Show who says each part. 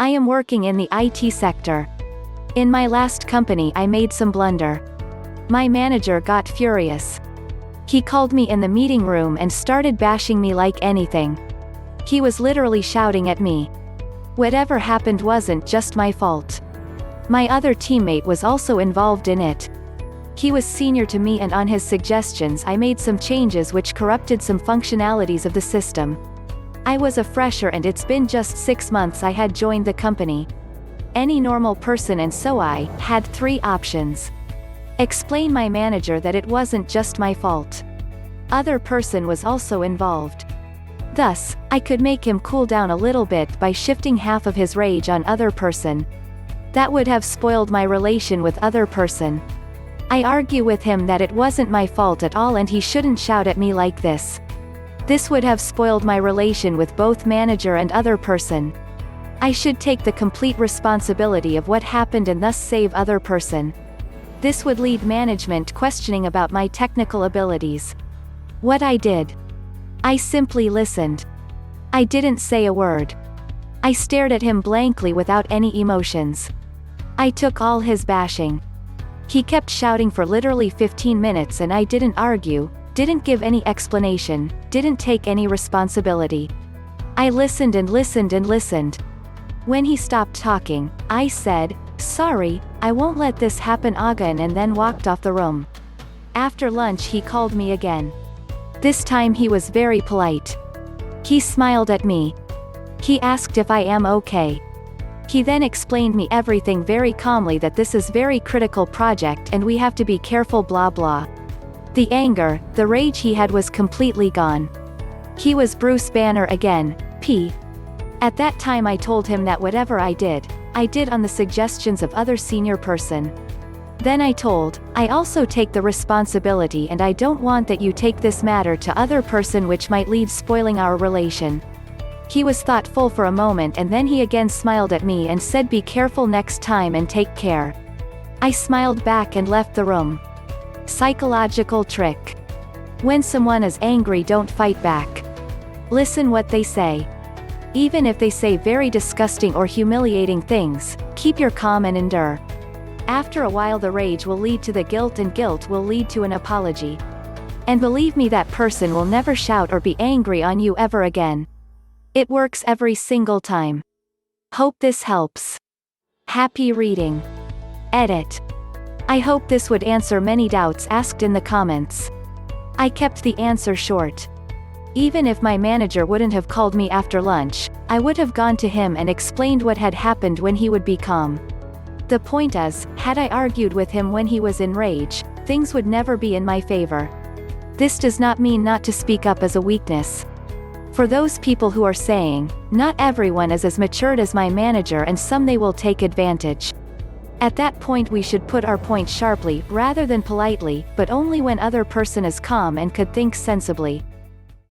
Speaker 1: I am working in the IT sector. In my last company I made some blunder. My manager got furious. He called me in the meeting room and started bashing me like anything. He was literally shouting at me. Whatever happened wasn't just my fault. My other teammate was also involved in it. He was senior to me, and on his suggestions I made some changes which corrupted some functionalities of the system. I was a fresher and it's been just 6 months I had joined the company. Any normal person, and so I had 3 options. Explain my manager that it wasn't just my fault. Other person was also involved. Thus, I could make him cool down a little bit by shifting half of his rage on other person. That would have spoiled my relation with other person. I argue with him that it wasn't my fault at all and he shouldn't shout at me like this. This would have spoiled my relation with both manager and other person. I should take the complete responsibility of what happened and thus save other person. This would lead management questioning about my technical abilities. What I did? I simply listened. I didn't say a word. I stared at him blankly without any emotions. I took all his bashing. He kept shouting for literally 15 minutes and I didn't argue, didn't give any explanation, didn't take any responsibility. I listened and listened and listened. When he stopped talking, I said, "Sorry, I won't let this happen again," and then walked off the room. After lunch he called me again. This time he was very polite. He smiled at me. He asked if I am okay. He then explained me everything very calmly, that this is very critical project and we have to be careful blah blah. The anger, the rage he had was completely gone. He was Bruce Banner again, P. At that time I told him that whatever I did on the suggestions of other senior person. Then I told, I also take the responsibility and I don't want that you take this matter to other person which might lead spoiling our relation. He was thoughtful for a moment and then he again smiled at me and said, "Be careful next time and take care." I smiled back and left the room. Psychological trick. When someone is angry, don't fight back. Listen what they say. Even if they say very disgusting or humiliating things, keep your calm and endure. After a while the rage will lead to the guilt and guilt will lead to an apology. And believe me, that person will never shout or be angry on you ever again. It works every single time. Hope this helps. Happy reading. Edit. I hope this would answer many doubts asked in the comments. I kept the answer short. Even if my manager wouldn't have called me after lunch, I would have gone to him and explained what had happened when he would be calm. The point is, had I argued with him when he was in rage, things would never be in my favor. This does not mean not to speak up as a weakness. For those people who are saying, not everyone is as matured as my manager and some they will take advantage. At that point we should put our point sharply rather than politely, but only when other person is calm and could think sensibly.